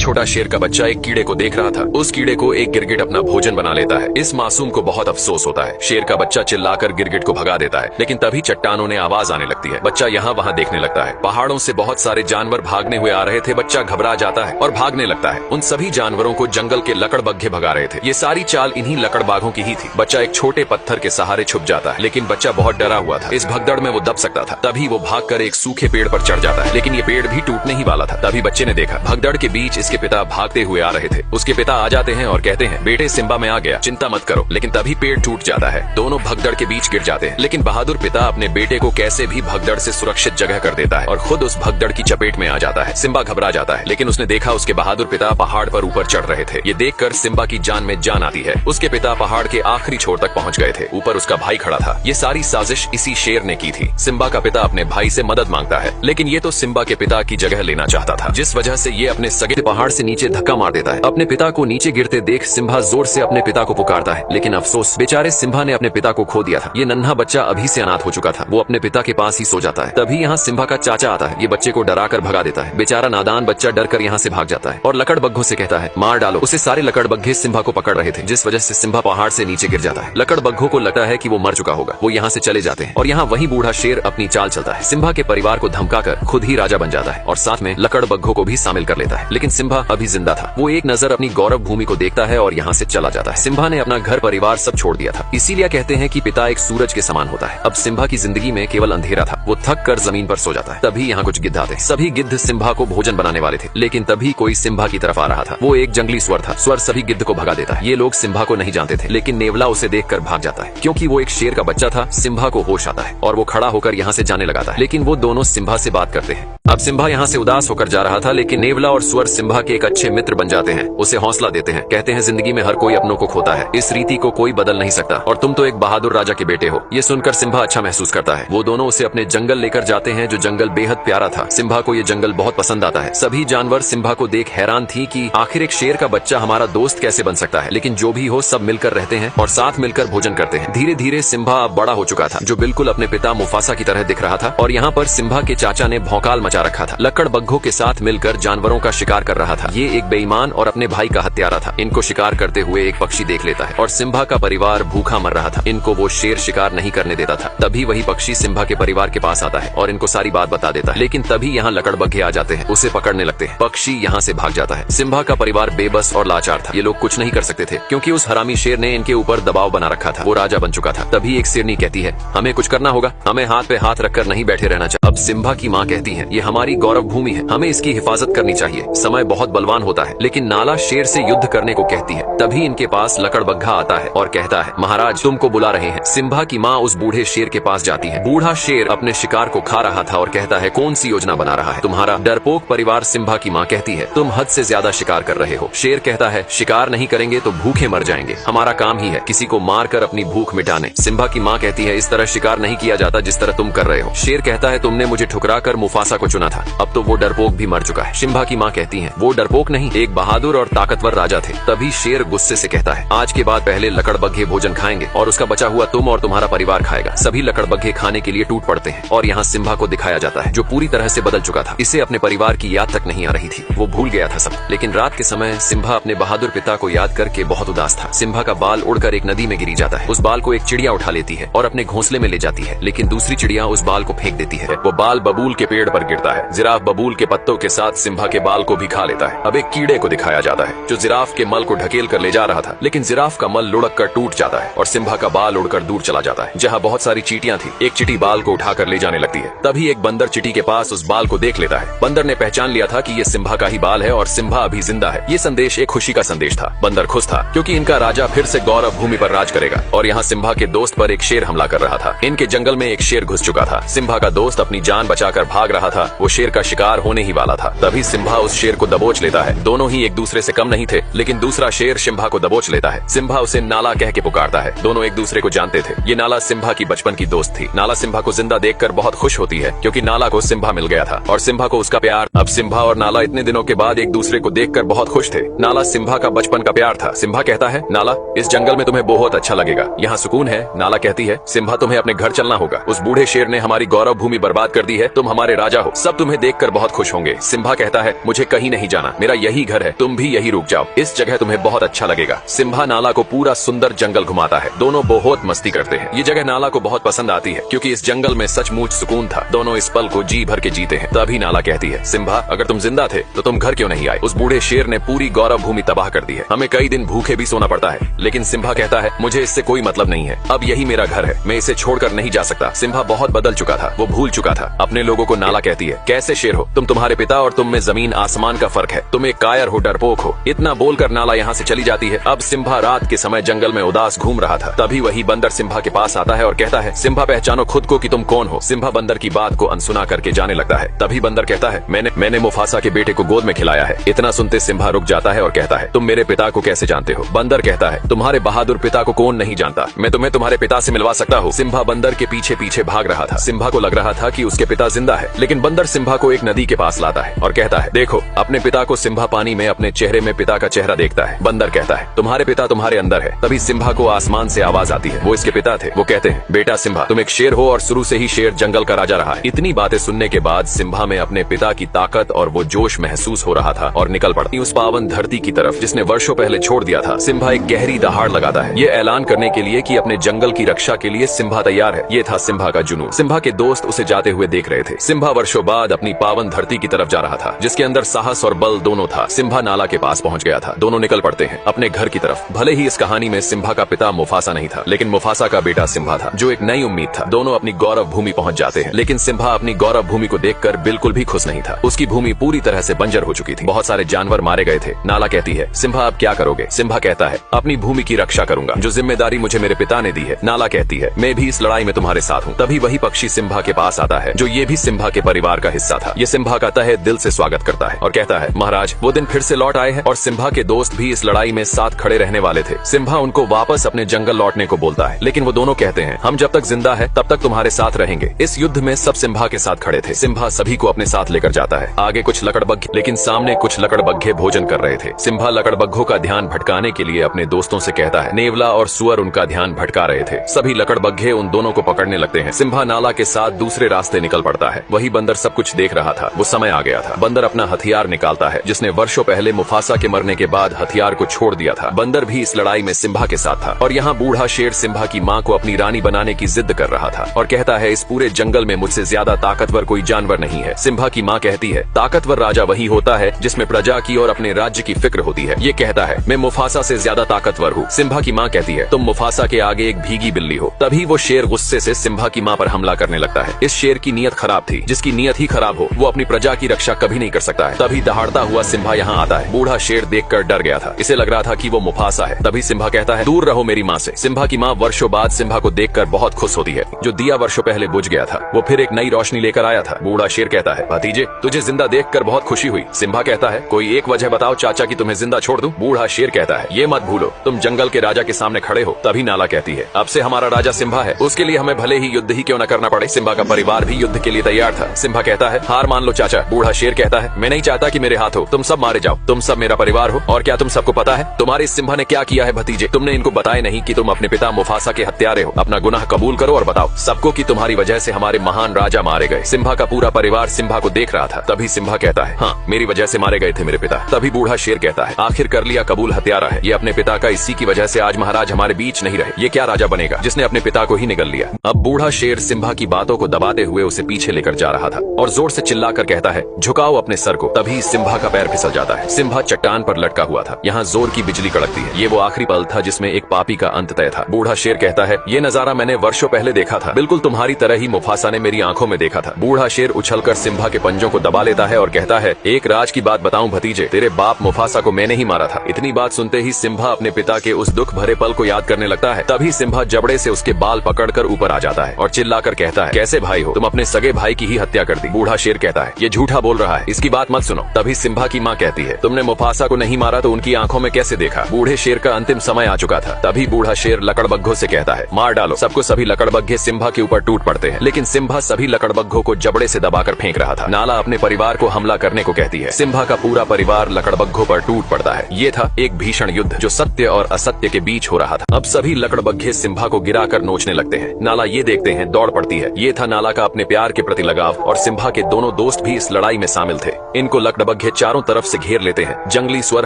छोटा शेर का बच्चा एक कीड़े को देख रहा था। उस कीड़े को एक गिरगिट अपना भोजन बना लेता है। इस मासूम को बहुत अफसोस होता है। शेर का बच्चा चिल्लाकर गिरगिट को भगा देता है, लेकिन तभी चट्टानों ने आवाज आने लगती है। बच्चा यहाँ वहाँ देखने लगता है। पहाड़ों से बहुत सारे जानवर भागने हुए आ रहे थे। बच्चा घबरा जाता है और भागने लगता है। उन सभी जानवरों को जंगल के लकड़बग्घे भगा रहे थे। ये सारी चाल इन्हीं लकड़बाघों की ही थी। बच्चा एक छोटे पत्थर के सहारे छुप जाता है, लेकिन बच्चा बहुत डरा हुआ था। इस भगदड़ में वो दब सकता था। तभी वो भागकर एक सूखे पेड़ पर चढ़ जाता है, लेकिन ये पेड़ भी टूटने ही वाला था। तभी बच्चे ने देखा भगदड़ के बीच इसके पिता भागते हुए आ रहे थे। उसके पिता आ जाते हैं और कहते हैं, बेटे सिम्बा मैं आ गया, चिंता मत करो। लेकिन तभी पेड़ टूट जाता है। दोनों भगदड़ के बीच गिर जाते हैं, लेकिन बहादुर पिता अपने बेटे को कैसे भी भगदड़ से सुरक्षित जगह कर देता है और खुद उस भगदड़ की चपेट में आ जाता है। सिम्बा घबरा जाता है, लेकिन उसने देखा उसके बहादुर पिता पहाड़ पर ऊपर चढ़ रहे थे। ये देखकर सिम्बा की जान में जान आती है। उसके पिता पहाड़ के आखिरी छोर तक पहुंच गए थे। ऊपर उसका भाई खड़ा था। ये सारी साजिश इसी शेर ने की थी। सिम्बा का पिता अपने भाई से मदद मांगता है, लेकिन ये तो सिम्बा के पिता की जगह लेना चाहता था, जिस वजह से ये अपने सगे पहाड़ से नीचे धक्का मार देता है। अपने पिता को नीचे गिरते देख सिम्बा जोर से अपने पिता को पुकारता है, लेकिन अफसोस बेचारे सिम्बा ने अपने पिता को खो दिया था। ये नन्हा बच्चा अभी से अनाथ हो चुका था। वो अपने पिता के पास ही सो जाता है। तभी यहाँ सिम्बा का चाचा आता है। ये बच्चे को डरा कर भगा देता है। बेचारा नादान बच्चा डर कर यहाँ से भाग जाता है और लकड़बग्घों से कहता है, मार डालो उसे। सारे लकड़बग्घे सिम्बा को पकड़ रहे थे, जिस वजह से सिम्बा पहाड़ से नीचे गिर जाता है। लकड़बग्घों को लगता है कि वो मर चुका होगा। वो यहाँ से चले जाते हैं और यहाँ वही बूढ़ा शेर अपनी चाल चलता है। सिम्बा के परिवार को धमकाकर खुद ही राजा बन जाता है और साथ में लकड़बग्घों को भी शामिल कर लेता है। लेकिन सिम्बा अभी जिंदा था। वो एक नजर अपनी गौरव भूमि को देखता है और यहाँ से चला जाता है। सिम्बा ने अपना घर परिवार सब छोड़ दिया था। इसीलिए कहते हैं कि पिता एक सूरज के समान होता है। अब सिम्बा की जिंदगी में केवल अंधेरा था। वो थक कर जमीन पर सो जाता है। तभी यहाँ कुछ गिद्ध आते। सभी गिद्ध सिम्बा को भोजन बनाने वाले थे, लेकिन तभी कोई सिम्बा की तरफ आ रहा था। वो एक जंगली स्वर था। स्वर सभी गिद्ध को भगा देता है। ये लोग सिम्बा को नहीं जानते थे, लेकिन नेवला उसे देखकर भाग जाता है। क्योंकि वो एक शेर का बच्चा था, सिम्बा को होश आता है और वो खड़ा होकर यहाँ से जाने लगाता है। लेकिन वो दोनों सिम्बा से बात करते हैं। अब सिम्बा यहाँ से उदास होकर जा रहा था, लेकिन नेवला और स्वर सिम्बा के एक अच्छे मित्र बन जाते हैं। उसे हौसला देते हैं। कहते हैं, जिंदगी में हर कोई अपनों को खोता है। इस रीति को कोई बदल नहीं सकता और तुम तो एक बहादुर राजा के बेटे हो। ये सुनकर सिम्बा अच्छा महसूस करता है। वो दोनों उसे अपने जंगल लेकर जाते हैं, जो जंगल बेहद प्यारा था। सिम्बा को ये जंगल बहुत पसंद आता है। सभी जानवर सिम्बा को देख हैरान थी कि आखिर एक शेर का बच्चा हमारा दोस्त कैसे बन सकता है। लेकिन जो भी हो, सब मिलकर रहते हैं और साथ मिलकर भोजन करते हैं। धीरे धीरे सिम्बा अब बड़ा हो चुका था, जो बिल्कुल अपने पिता मुफासा की तरह दिख रहा था। और यहाँ पर सिम्बा के चाचा ने भौकाल मचा रखा था। लकड़बग्घों के साथ मिलकर जानवरों का शिकार कर रहा था। ये एक बेईमान और अपने भाई का हत्यारा था। इनको शिकार करते हुए एक पक्षी देख लेता है और सिम्बा का परिवार भूखा मर रहा था। इनको वो शेर शिकार नहीं करने देता था। तभी वही पक्षी सिम्बा के परिवार के पास आता है और इनको सारी बात बता देता है। लेकिन तभी यहाँ लकड़बग्घे आ जाते हैं, उसे पकड़ने लगते हैं। पक्षी यहाँ से भाग जाता है। सिम्बा का परिवार बेबस और लाचार था। ये लोग कुछ नहीं कर सकते थे, क्योंकि उस हरामी शेर ने इनके ऊपर दबाव बना रखा था। वो राजा बन चुका था। तभी एक शेरनी कहती है, हमें कुछ करना होगा। हमें हाथ पे हाथ रखकर नहीं बैठे रहना चाहिए। अब सिम्बा की माँ कहती है, ये हमारी गौरव भूमि है, हमें इसकी हिफाजत करनी चाहिए। समय बहुत बलवान होता है। लेकिन नाला शेर से युद्ध करने को कहती है। तभी इनके पास लकड़बग्घा आता है और कहता है, महाराज तुमको बुला रहे हैं। सिम्बा की माँ उस बूढ़े शेर के पास जाती है। बूढ़ा शेर अपने शिकार को खा रहा था और कहता है, कौन सी योजना बना रहा है तुम्हारा डरपोक परिवार। सिम्बा की माँ कहती है, तुम हद से ज्यादा शिकार कर रहे हो। शेर कहता है, शिकार नहीं करेंगे तो भूखे मर जाएंगे। हमारा काम ही है किसी को मार कर अपनी भूख मिटाने। सिम्बा की माँ कहती है, इस तरह शिकार नहीं किया जाता जिस तरह तुम कर रहे हो। शेर कहता है, तुमने मुझे ठुकरा कर मुफासा को चुना था। अब तो वो डरपोक भी मर चुका है। सिम्बा की माँ कहती है, वो डरपोक नहीं, एक बहादुर और ताकतवर राजा थे। तभी शेर गुस्से से कहता है, आज के बाद पहले लकड़बग्घे भोजन खाएंगे और उसका बचा हुआ तुम और तुम्हारा परिवार खाएगा। सभी लकड़बग्घे खाने के लिए टूट पड़ते हैं और यहाँ सिम्बा को दिखाया जाता है, जो पूरी तरह से बदल चुका था। इसे अपने परिवार की याद तक नहीं आ रही थी। वो भूल गया था सब। लेकिन रात के समय सिम्बा अपने बहादुर पिता को याद करके बहुत उदास था। सिम्बा का बाल उड़कर एक नदी में गिरी जाता है। उस बाल को एक चिड़िया उठा लेती है और अपने घोंसले में ले जाती है, लेकिन दूसरी चिड़िया उस बाल को फेंक देती है। वो बाल बबूल के पेड़ पर गिरता है। जिराफ बबूल के पत्तों के साथ सिम्बा के बाल को भी खा लेता है। अब एक कीड़े को दिखाया जाता है, जो जिराफ के मल को ढकेल कर ले जा रहा था, लेकिन जिराफ का मल लुढ़क कर टूट जाता है और सिम्बा का बाल उड़कर दूर चला जाता है, जहाँ बहुत सारी चींटियां थी। एक चींटी बाल को उठाकर ले जाने लगती है। तभी एक बंदर चींटी के पास उस बाल को देख लेता है। बंदर ने पहचान लिया था कि ये सिम्बा का ही बाल है और सिम्बा अभी जिंदा है। ये संदेश एक खुशी का संदेश था। बंदर खुश था, क्योंकि इनका राजा फिर से गौरव भूमि पर राज करेगा। और यहाँ सिम्बा के दोस्त पर एक शेर हमला कर रहा था। इनके जंगल में एक शेर घुस चुका था। सिम्बा का दोस्त अपनी जान बचाकर भाग रहा था। वो शेर का शिकार होने ही वाला था। तभी सिम्बा उस शेर को दबोच लेता है। दोनों ही एक दूसरे से कम नहीं थे, लेकिन दूसरा शेर सिम्बा को दबोच लेता है। सिम्बा उसे नाला कह के पुकारता है। दोनों एक दूसरे को जानते थे। ये नाला सिम्बा की बचपन की दोस्त थी। नाला सिम्बा को जिंदा देखकर बहुत खुश होती है, क्योंकि नाला को सिम्बा मिल गया था और सिम्बा को उसका प्यार। अब सिम्बा और नाला इतने दिनों के बाद एक दूसरे को देखकर बहुत खुश थे। नाला सिम्बा का बचपन का प्यार था। सिम्बा कहता है, नाला इस जंगल में तुम्हें बहुत अच्छा लगेगा, यहाँ सुकून है। नाला कहती है, सिम्बा तुम्हें अपने घर चलना होगा। उस बूढ़े शेर ने हमारी गौरव भूमि बर्बाद याद कर दी है, तुम हमारे राजा हो, सब तुम्हें देखकर बहुत खुश होंगे। सिम्बा कहता है मुझे कहीं नहीं जाना, मेरा यही घर है, तुम भी यही रुक जाओ, इस जगह तुम्हें बहुत अच्छा लगेगा। सिम्बा नाला को पूरा सुंदर जंगल घुमाता है, दोनों बहुत मस्ती करते हैं। ये जगह नाला को बहुत पसंद आती है क्योंकि इस जंगल में सचमुच सुकून था। दोनों इस पल को जी भर के जीते हैं। तभी नाला कहती है सिम्बा अगर तुम जिंदा थे तो तुम घर क्यों नहीं आए? उस बूढ़े शेर ने पूरी गौरव भूमि तबाह कर दी है, हमें कई दिन भूखे भी सोना पड़ता है। लेकिन सिम्बा कहता है मुझे इससे कोई मतलब नहीं है, अब यही मेरा घर है, मैं इसे छोड़कर नहीं जा सकता। सिम्बा बहुत बदल चुका था, वो भूल चुका था अपने लोगों को। नाला कहती है कैसे शेर हो तुम, तुम्हारे पिता और तुम में जमीन आसमान का फर्क है, तुम एक कायर हो, डरपोक हो। इतना बोलकर नाला यहाँ से चली जाती है। अब सिम्बा रात के समय जंगल में उदास घूम रहा था। तभी वही बंदर सिम्बा के पास आता है और कहता है सिम्बा पहचानो खुद को कि तुम कौन हो। सिम्बा बंदर की बात को अनसुना करके जाने लगता है। तभी बंदर कहता है मैंने मुफासा के बेटे को गोद में खिलाया है। इतना सुनते सिम्बा रुक जाता है और कहता है तुम मेरे पिता को कैसे जानते हो? बंदर कहता है तुम्हारे बहादुर पिता को कौन नहीं जानता, मैं तुम्हें तुम्हारे पिता से मिलवा सकता हूँ। सिम्बा बंदर के पीछे पीछे भाग रहा था। सिम्बा को लग रहा था कि उसके पिता जिंदा है, लेकिन बंदर सिम्बा को एक नदी के पास लाता है और कहता है देखो अपने पिता को। सिम्बा पानी में अपने चेहरे में पिता का चेहरा देखता है। बंदर कहता है तुम्हारे पिता तुम्हारे अंदर है। तभी सिम्बा को आसमान से आवाज आती है, वो इसके पिता थे। वो कहते हैं बेटा सिम्बा तुम एक शेर हो और शुरू से ही शेर जंगल का राजा रहा है। इतनी बातें सुनने के बाद सिम्बा में अपने पिता की ताकत और वो जोश महसूस हो रहा था और निकल पड़ती उस पावन धरती की तरफ जिसने वर्षों पहले छोड़ दिया था। सिम्बा एक गहरी दहाड़ लगाता है, ये ऐलान करने के लिए कि अपने जंगल की रक्षा के लिए सिम्बा तैयार है। ये था सिम्बा का जुनून। सिम्बा के दोस्त उसे जाते हुए देख रहे थे। सिम्बा वर्षों बाद अपनी पावन धरती की तरफ जा रहा था जिसके अंदर साहस और बल दोनों था। सिम्बा नाला के पास पहुंच गया था। दोनों निकल पड़ते हैं अपने घर की तरफ। भले ही इस कहानी में सिम्बा का पिता मुफासा नहीं था, लेकिन मुफासा का बेटा सिम्बा था जो एक नई उम्मीद था। दोनों अपनी गौरव भूमि पहुंच जाते हैं, लेकिन सिम्बा अपनी गौरव भूमि को देखकर बिल्कुल भी खुश नहीं था। उसकी भूमि पूरी तरह से बंजर हो चुकी थी, बहुत सारे जानवर मारे गए थे। नाला कहती है सिम्बा अब क्या करोगे? सिम्बा कहता है अपनी भूमि की रक्षा करूंगा, जो जिम्मेदारी मुझे मेरे पिता ने दी है। नाला कहती है मैं भी इस लड़ाई में तुम्हारे साथ हूँ। तभी वही पक्षी सिम्बा के पास आता है जो ये भी सिम्बा के परिवार का हिस्सा था। ये सिम्बा का तहे दिल से स्वागत करता है और कहता है महाराज वो दिन फिर से लौट आए हैं और सिम्बा के दोस्त भी इस लड़ाई में साथ खड़े रहने वाले थे। सिम्बा उनको वापस अपने जंगल लौटने को बोलता है, लेकिन वो दोनों कहते हैं हम जब तक जिंदा है तब तक तुम्हारे साथ रहेंगे। इस युद्ध में सब सिम्बा के साथ खड़े थे। सिम्बा सभी को अपने साथ लेकर जाता है। आगे कुछ लकड़बग्घे, लेकिन सामने कुछ लकड़बग्घे भोजन कर रहे थे। सिम्बा लकड़बग्घों का ध्यान भटकाने के लिए अपने दोस्तों से कहता है। नेवला और सुअर उनका ध्यान भटका रहे थे। सभी लकड़बग्घे उन दोनों को पकड़ने लगते हैं। सिम्बा नाला के साथ दूसरे रास्ते निकल पड़ता है। वही बंदर सब कुछ देख रहा था। वो समय आ गया था। बंदर अपना हथियार निकालता है जिसने वर्षों पहले मुफासा के मरने के बाद हथियार को छोड़ दिया था। बंदर भी इस लड़ाई में सिम्बा के साथ था और यहाँ बूढ़ा शेर सिम्बा की माँ को अपनी रानी बनाने की जिद कर रहा था और कहता है इस पूरे जंगल में मुझसे ज्यादा ताकतवर कोई जानवर नहीं है। सिम्बा की माँ कहती है ताकतवर राजा वही होता है जिसमें प्रजा की और अपने राज्य की फिक्र होती है। ये कहता है मैं मुफासा से ज्यादा ताकतवर हूँ। सिम्बा की माँ कहती है तुम मुफासा के आगे एक भीगी बिल्ली हो। तभी वो शेर गुस्से से सिम्बा की माँ पर हमला करने लगता है। इस शेर की नीयत खराब थी। जिसकी नीयत ही खराब हो वो अपनी प्रजा की रक्षा कभी नहीं कर सकता है। तभी दहाड़ता हुआ सिम्बा यहाँ आता है। बूढ़ा शेर देखकर डर गया था। इसे लग रहा था कि वो मुफासा है। तभी सिम्बा कहता है दूर रहो मेरी माँ से। सिम्बा की माँ वर्षों बाद सिम्बा को देखकर बहुत खुश होती है। जो दिया वर्षों पहले बुझ गया था वो फिर एक नई रोशनी लेकर आया था। बूढ़ा शेर कहता है भतीजे तुझे जिंदा देखकर बहुत खुशी हुई। सिम्बा कहता है कोई एक वजह बताओ चाचा की तुम्हें जिंदा छोड़ दूं। बूढ़ा शेर कहता है ये मत भूलो तुम जंगल के राजा के सामने खड़े हो। तभी नाला कहती है अब से हमारा राजा सिम्बा है, उसके लिए हमें भले ही युद्ध ही क्यों न करना पड़े। सिम्बा का परिवार भी युद्ध के लिए तैयार था। सिम्बा कहता है हार मान लो चाचा। बूढ़ा शेर कहता है मैं नहीं चाहता कि मेरे हाथ हो, तुम सब मारे जाओ। तुम सब मेरा परिवार हो और क्या तुम सबको पता है तुम्हारे इस सिम्बा ने क्या किया है भतीजे? तुमने इनको बताया नहीं कि तुम अपने पिता मुफासा के हत्यारे हो। अपना गुनाह कबूल करो और बताओ सबको कि तुम्हारी वजह से हमारे महान राजा मारे गए। सिम्बा का पूरा परिवार सिम्बा को देख रहा था। तभी सिम्बा कहता है हाँ मेरी वजह से मारे गए थे मेरे पिता। तभी बूढ़ा शेर कहता है आखिर कर लिया कबूल, हत्यारा है ये अपने पिता का, इसी की वजह से आज महाराज हमारे बीच नहीं रहे। ये क्या राजा बनेगा जिसने अपने पिता को ही निगल लिया। अब बूढ़ा शेर सिम्बा की बातों को दबाते हुए उसे पीछे लेकर जा रहा था और जोर से चिल्लाकर कहता है झुकाओ अपने सर को। तभी सिम्बा का पैर फिसल जाता है। सिम्बा चट्टान पर लटका हुआ था। यहाँ जोर की बिजली कड़कती है। ये वो आखिरी पल था जिसमें एक पापी का अंत तय था। बूढ़ा शेर कहता है ये नजारा मैंने वर्षों पहले देखा था, बिल्कुल तुम्हारी तरह ही मुफासा ने मेरी आंखों में देखा था। बूढ़ा शेर उछलकर सिम्बा के पंजों को दबा लेता है और कहता है एक राज की बात बताऊं भतीजे, तेरे बाप मुफासा को मैंने ही मारा था। इतनी बात सुनते ही सिम्बा अपने पिता के उस दुख भरे पल को याद करने लगता है। तभी सिम्बा जबड़े से उसके बाल पकड़कर ऊपर आ जाता है और चिल्लाकर कहता है कैसे भाई हो तुम, अपने सगे भाई की ही हत्या कर दी। बूढ़ा शेर कहता है ये झूठा बोल रहा है, इसकी बात मत सुनो। तभी सिम्बा की माँ कहती है तुमने मुफासा को नहीं मारा तो उनकी आंखों में कैसे देखा? बूढ़े शेर का अंतिम समय आ चुका था। तभी बूढ़ा शेर लकड़बग्घों से कहता है मार डालो सबको। सभी लकड़बग्घे सिम्बा के ऊपर टूट पड़ते हैं, लेकिन सिम्बा सभी लकड़बग्घों को जबड़े से दबाकर फेंक रहा था। नाला अपने परिवार को हमला करने को कहती है। सिम्बा का पूरा परिवार लकड़बग्घों पर टूट पड़ता है। ये था एक भीषण युद्ध जो सत्य और असत्य के बीच हो रहा था। अब सभी लकड़बग्घे सिम्बा को गिराकर नोचने लगते हैं। नाला ये देखते हैं दौड़ पड़ती है। ये था नाला का अपना अपने प्यार के प्रति लगाव, और सिम्बा के दोनों दोस्त भी इस लड़ाई में शामिल थे। इनको लकड़बग्घे चारों तरफ से घेर लेते हैं। जंगली स्वर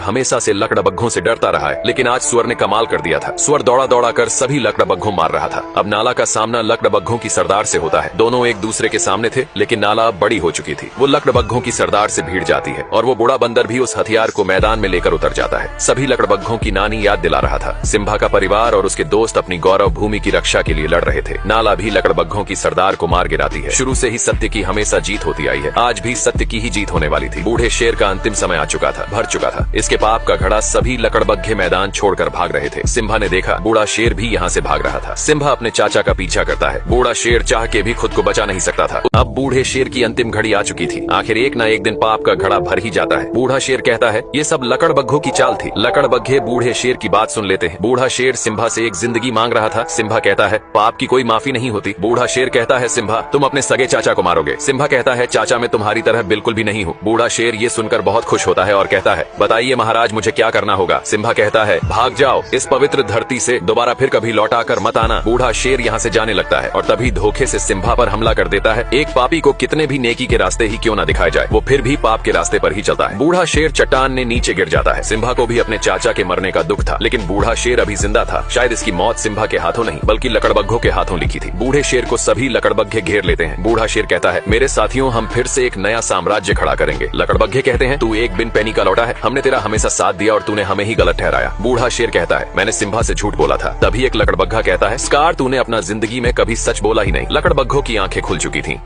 हमेशा से लकड़बग्घों से डरता रहा है, लेकिन आज स्वर ने कमाल कर दिया था। स्वर दौड़ा दौड़ा कर सभी लकड़बग्घों मार रहा था। अब नाला का सामना लकड़बग्घों की सरदार से होता है। दोनों एक दूसरे के सामने थे, लेकिन नाला अब बड़ी हो चुकी थी। वो लकड़बग्घों की सरदार से भिड़ जाती है और वो बूढ़ा बंदर भी उस हथियार को मैदान में लेकर उतर जाता है। सभी लकड़बग्घों की नानी याद दिला रहा था। सिम्बा का परिवार और उसके दोस्त अपनी गौरव भूमि की रक्षा के लिए लड़ रहे थे। नाला भी लकड़बग्घों की सरदार को मार गिराती है। शुरू से ही सत्य की हमेशा जीत होती आई है। आज भी सत्य की ही जीत होने वाली थी। बूढ़े शेर का अंतिम समय आ चुका था, भर चुका था। इसके पाप का घड़ा सभी लकड़बग्घे मैदान छोड़कर भाग रहे थे। सिम्बा ने देखा बूढ़ा शेर भी यहाँ से भाग रहा था। सिम्बा अपने चाचा का पीछा करता है। बूढ़ा शेर चाह के भी खुद को बचा नहीं सकता था। अब बूढ़े शेर की अंतिम घड़ी आ चुकी थी। आखिर एक न एक दिन पाप का घड़ा भर ही जाता है। बूढ़ा शेर कहता है ये सब लकड़बग्घों की चाल थी। लकड़बग्घे बूढ़े शेर की बात सुन लेते हैं। बूढ़ा शेर सिम्बा से एक जिंदगी मांग रहा था। सिम्बा कहता है पाप की कोई माफी नहीं होती। बूढ़ा शेर कहता है सिम्बा तुम अपने सगे चाचा को मारोगे। सिम्बा कहता है चाचा मैं तुम्हारी तरह बिल्कुल भी नहीं हूँ। बूढ़ा शेर ये सुनकर बहुत खुश होता है और कहता है बताइए महाराज मुझे क्या करना होगा। सिम्बा कहता है भाग जाओ इस पवित्र धरती से, दोबारा फिर कभी लौटा कर मत आना। बूढ़ा शेर यहाँ से जाने लगता है और तभी धोखे से सिम्बा पर हमला कर देता है। एक पापी को कितने भी नेकी के रास्ते ही क्यों न दिखाए जाए, वो फिर भी पाप के रास्ते पर ही चलता है। बूढ़ा शेर चट्टान ने नीचे गिर जाता है। सिम्बा को भी अपने चाचा के मरने का दुख था, लेकिन बूढ़ा शेर अभी जिंदा था। शायद इसकी मौत सिम्बा के हाथों नहीं बल्कि लकड़बग्घों के हाथों लिखी थी। बूढ़े शेर को सभी लकड़बग्घे घेर लेते हैं। बूढ़ा शेर कहता है मेरे साथियों हम फिर से एक नया साम्राज्य खड़ा करेंगे। लकड़बग्घे कहते हैं तू एक बिन पैनी का लौटा है, हमने तेरा हमेशा साथ दिया और तूने हमें ही गलत ठहराया। बूढ़ा शेर कहता है मैंने सिम्बा से झूठ बोला था। तभी एक लकड़बग्घा कहता है स्कार तूने अपना जिंदगी में कभी सच बोला ही नहीं। लकड़बग्घों की आंखें खुल चुकी थी।